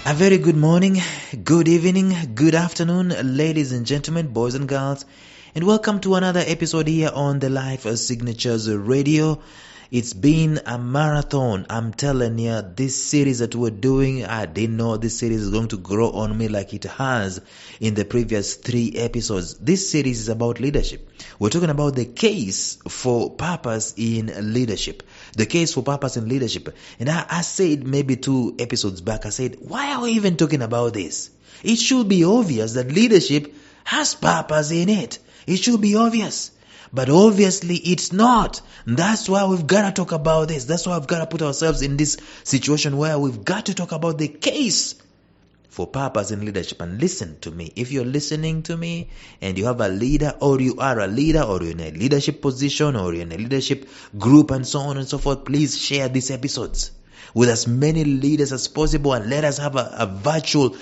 A very good morning, good evening, good afternoon, ladies and gentlemen, boys and girls, and welcome to another episode here on the Life Signatures Radio. It's been a marathon. I'm telling you, this series that we're doing, I didn't know this series is going to grow on me like it has in the previous 3 episodes. This series is about leadership. We're talking about the case for purpose in leadership. The case for purpose in leadership. And I said maybe 2 episodes back, I said, why are we even talking about this? It should be obvious that leadership has purpose in it. It should be obvious. But obviously it's not. That's why we've got to talk about this. That's why we've got to put ourselves in this situation where we've got to talk about the case for purpose in leadership. And listen to me. If you're listening to me and you have a leader, or you are a leader, or you're in a leadership position, or you're in a leadership group and so on and so forth, please share these episodes with as many leaders as possible, and let us have a virtual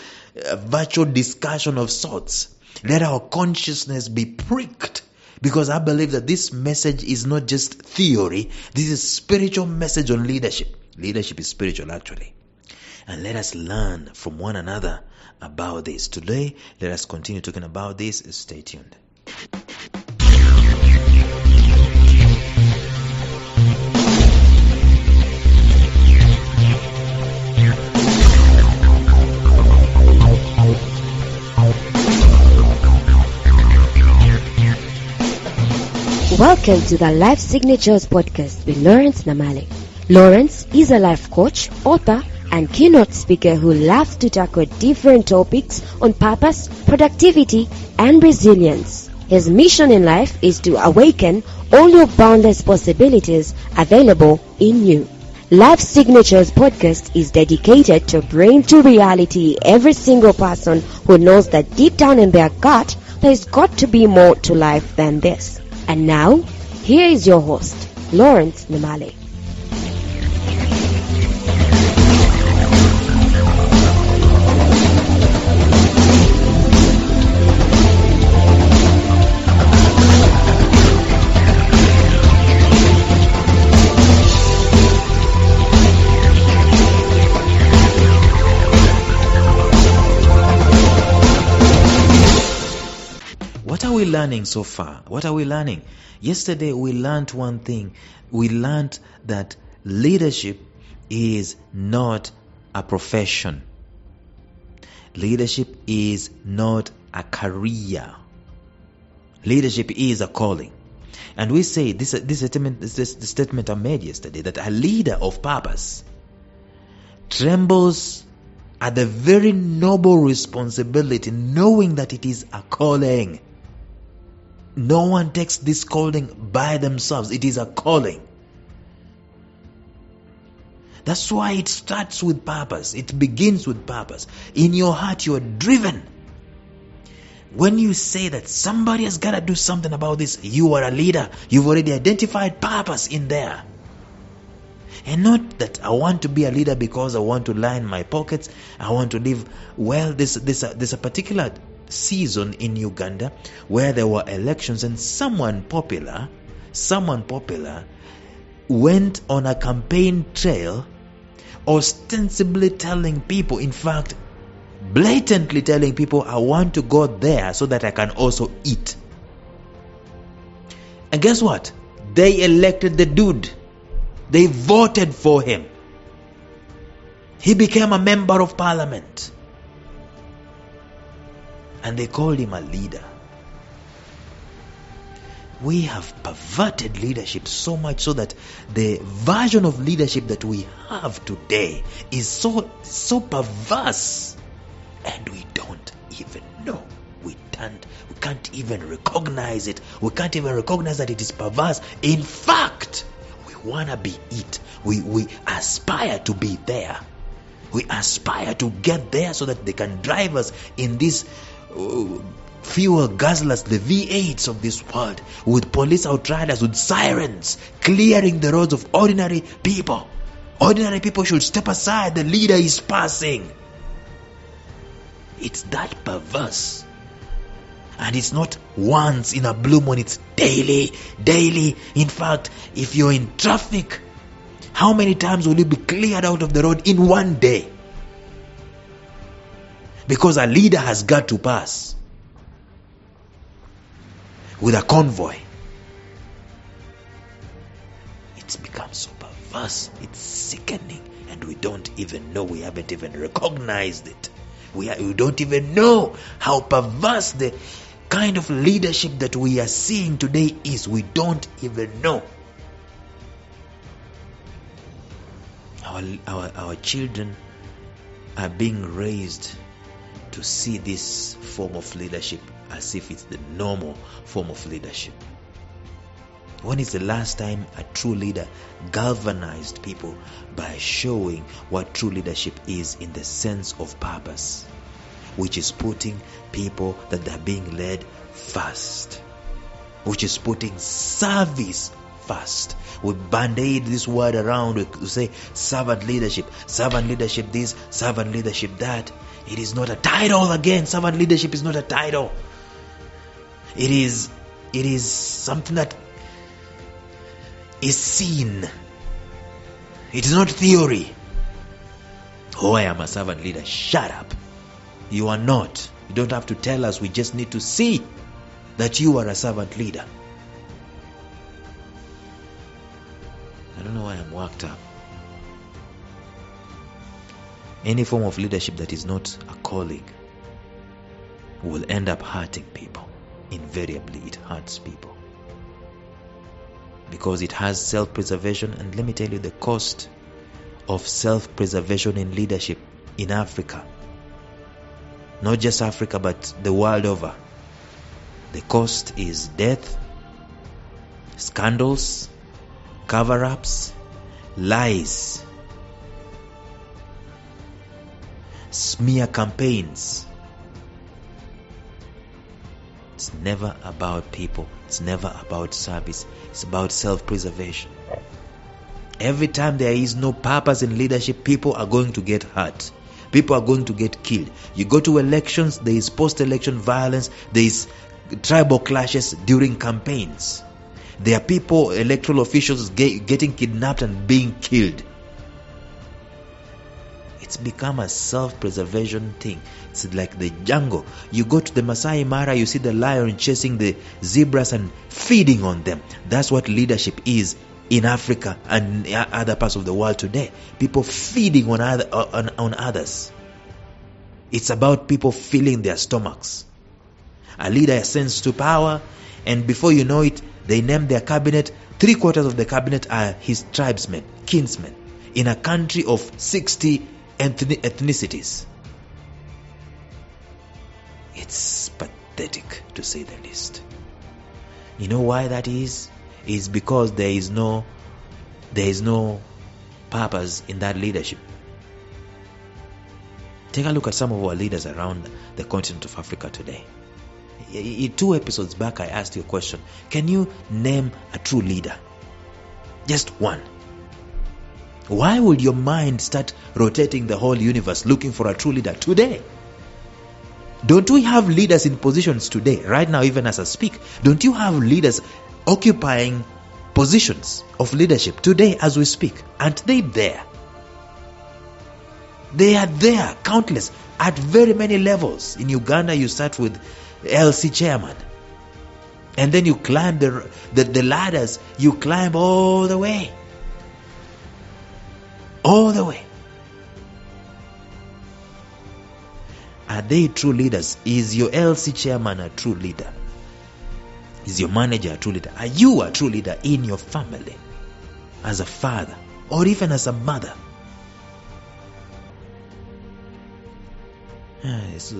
discussion of sorts. Let our consciousness be pricked. Because I believe that this message is not just theory. This is a spiritual message on leadership. Leadership is spiritual, actually. And let us learn from one another about this. Today, let us continue talking about this. Stay tuned. Welcome to the Life Signatures podcast with Lawrence Namale. Lawrence is a life coach, author, and keynote speaker who loves to tackle different topics on purpose, productivity, and resilience. His mission in life is to awaken all your boundless possibilities available in you. Life Signatures podcast is dedicated to bring to reality every single person who knows that deep down in their gut, there's got to be more to life than this. And now, here is your host, Lawrence Namale. What are we learning so far? What are we learning? Yesterday we learned one thing. We learned that leadership is not a profession. Leadership is not a career. Leadership is a calling. And we say, this statement I made yesterday, that a leader of purpose trembles at the very noble responsibility, knowing that it is a calling. No one takes this calling by themselves. It is a calling. That's why it starts with purpose. It begins with purpose. In your heart, you are driven. When you say that somebody has got to do something about this, you are a leader. You've already identified purpose in there. And not that I want to be a leader because I want to line my pockets. I want to live well. There's a particular season in Uganda where there were elections, and someone popular went on a campaign trail, ostensibly telling people, in fact blatantly telling people, I want to go there so that I can also eat. And guess what? They elected the dude. They voted for him. He became a member of parliament. And they called him a leader. We have perverted leadership so much so that the version of leadership that we have today is so perverse, and we don't even know. We can't even recognize it. We can't even recognize that it is perverse. In fact, we want to be it. We aspire to be there. We aspire to get there so that they can drive us in this fuel guzzlers, the V8s of this world, with police outriders, with sirens, clearing the roads of ordinary people. Ordinary people should step aside. The leader is passing. It's that perverse. And it's not once in a blue moon, it's daily. In fact, if you're in traffic, how many times will you be cleared out of the road in one day? Because a leader has got to pass with a convoy. It's become so perverse, it's sickening, and we don't even know, we haven't even recognized it. We don't even know how perverse the kind of leadership that we are seeing today is. We don't even know. Our children are being raised to see this form of leadership as if it's the normal form of leadership. When is the last time a true leader galvanized people by showing what true leadership is in the sense of purpose, which is putting people that are being led first, which is putting service first. We band-aid this word around. We say servant leadership this, servant leadership that. It is not a title again. Servant leadership is not a title. It is something that is seen. It is not theory. Oh, I am a servant leader. Shut up. You are not. You don't have to tell us. We just need to see that you are a servant leader. I don't know why I'm worked up. Any form of leadership that is not a calling will end up hurting people. Invariably, it hurts people. Because it has self-preservation, and let me tell you the cost of self-preservation in leadership in Africa. Not just Africa, but the world over. The cost is death, scandals, cover-ups, lies, smear campaigns. It's never about people. It's never about service. It's about self-preservation. Every time there is no purpose in leadership, people are going to get hurt. People are going to get killed. You go to elections, there is post-election violence, there is tribal clashes during campaigns. There are people, electoral officials getting kidnapped and being killed. It's become a self-preservation thing. It's like the jungle. You go to the Masai Mara, you see the lion chasing the zebras and feeding on them. That's what leadership is in Africa and other parts of the world today. People feeding on others. It's about people filling their stomachs. A leader ascends to power, and before you know it, they name their cabinet. 3/4 of the cabinet are his tribesmen, kinsmen, in a country of 60 ethnicities. It's pathetic, to say the least. You know why that is? It's because there is no purpose in that leadership. Take a look at some of our leaders around the continent of Africa today. 2 episodes back, I asked you a question. Can you name a true leader? Just one. Why would your mind start rotating the whole universe looking for a true leader today? Don't we have leaders in positions today, right now, even as I speak? Don't you have leaders occupying positions of leadership today as we speak? Aren't they there? They are there, countless, at very many levels. In Uganda, you start with LC chairman, and then you climb the ladders. You climb all the way. All the way. Are they true leaders? Is your LC chairman a true leader? Is your manager a true leader? Are you a true leader in your family? As a father, or even as a mother? It's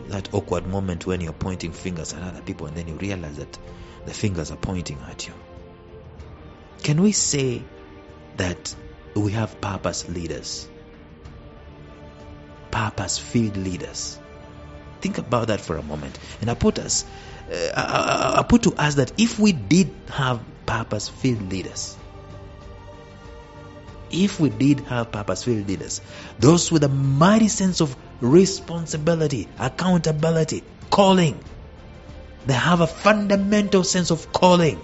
that awkward moment when you're pointing fingers at other people and then you realize that the fingers are pointing at you. Can we say that we have purpose leaders? Purpose-filled leaders. Think about that for a moment. And I put to us that if we did have purpose-filled leaders, those with a mighty sense of responsibility, accountability, calling, they have a fundamental sense of calling,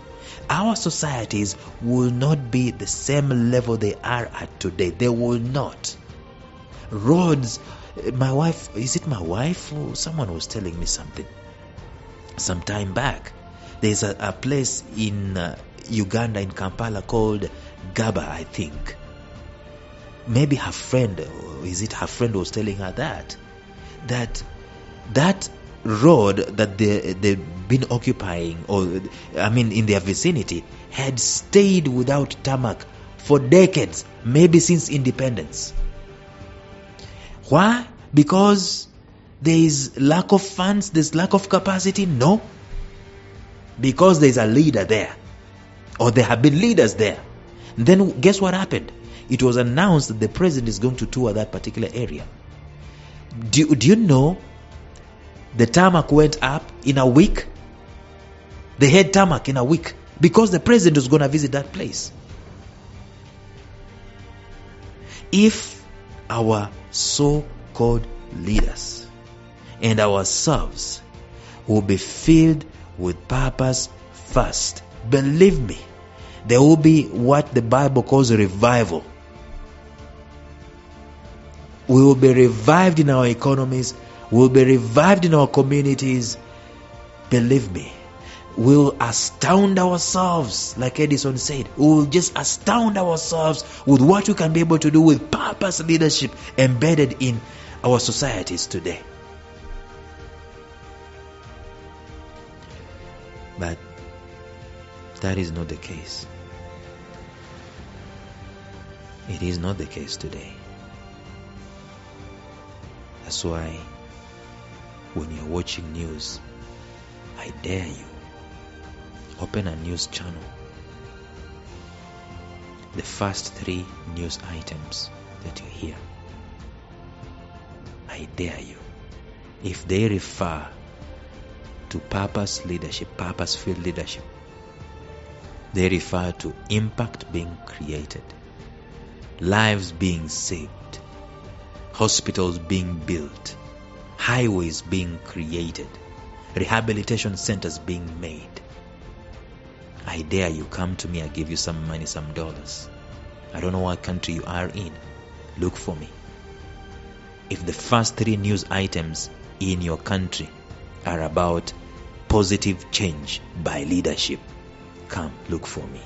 our societies will not be the same level they are at today. They will not. Roads, My wife, is it my wife or someone was telling me something some time back? There's a place in Uganda, in Kampala, called Gaba, I think. Maybe her friend, or is it her friend was telling her that road that they've been occupying, or in their vicinity, had stayed without tarmac for decades, maybe since independence. Why? Because there is lack of funds, there's lack of capacity? No. Because there's a leader there, or there have been leaders there. Then guess what happened? It was announced that the president is going to tour that particular area. Do you know the tarmac went up in a week? They had tarmac in a week because the president was going to visit that place. If our so-called leaders and ourselves will be filled with purpose first, believe me, there will be what the Bible calls a revival. We will be revived in our economies. We will be revived in our communities. Believe me, we will astound ourselves, like Edison said. We will just astound ourselves with what we can be able to do with purpose leadership embedded in our societies today. But that is not the case. It is not the case today. That's why when you're watching news, I dare you, open a news channel. The first 3 news items that you hear, I dare you, if they refer to purpose leadership, purpose-filled leadership, they refer to impact being created, lives being saved, hospitals being built, highways being created, rehabilitation centers being made. I dare you, come to me, I'll give you some money, some dollars. I don't know what country you are in. Look for me. If the first 3 news items in your country are about positive change by leadership, come look for me.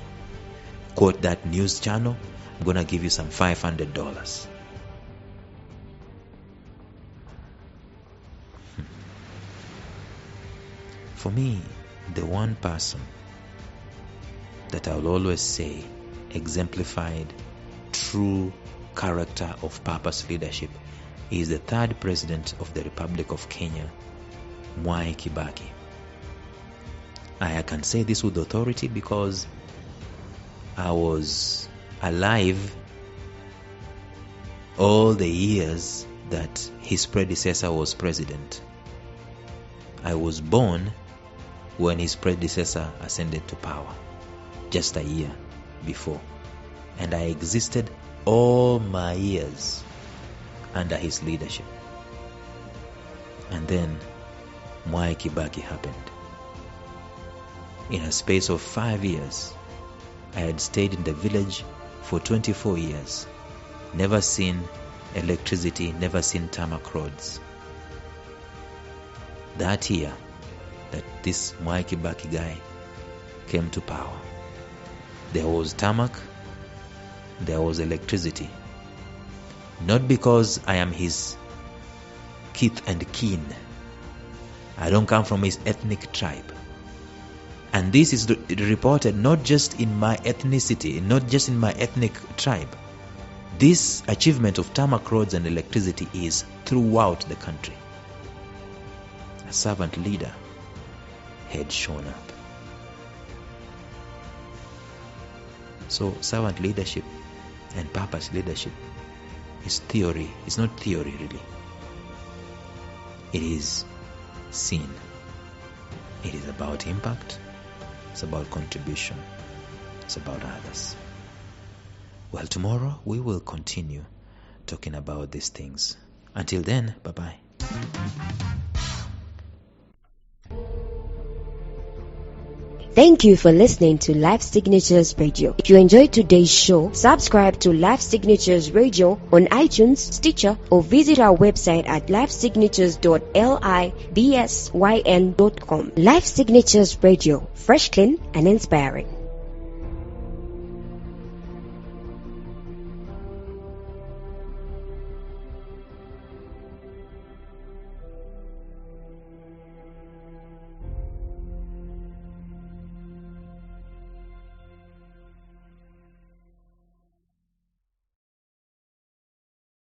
Quote that news channel. I'm going to give you some $500. For me, the one person that I will always say exemplified true character of purpose leadership is the 3rd president of the Republic of Kenya, Mwai Kibaki. I can say this with authority because I was alive all the years that his predecessor was president. I was born when his predecessor ascended to power, just a year before. And I existed all my years under his leadership. And then Mwai Kibaki happened. In a space of 5 years, I had stayed in the village for 24 years, never seen electricity, never seen tarmac roads. That year that this Mwai Kibaki guy came to power, there was tarmac, there was electricity. Not because I am his kith and kin. I don't come from his ethnic tribe. And this is reported not just in my ethnicity, not just in my ethnic tribe. This achievement of tarmac roads and electricity is throughout the country. A servant leader had shown up. So servant leadership and purpose leadership is theory. It's not theory really. It is seen. It is about impact. It's about contribution. It's about others. Well, tomorrow we will continue talking about these things. Until then, bye-bye. Thank you for listening to Life Signatures Radio. If you enjoyed today's show, subscribe to Life Signatures Radio on iTunes, Stitcher, or visit our website at lifesignatures.libsyn.com. Life Signatures Radio, fresh, clean, and inspiring.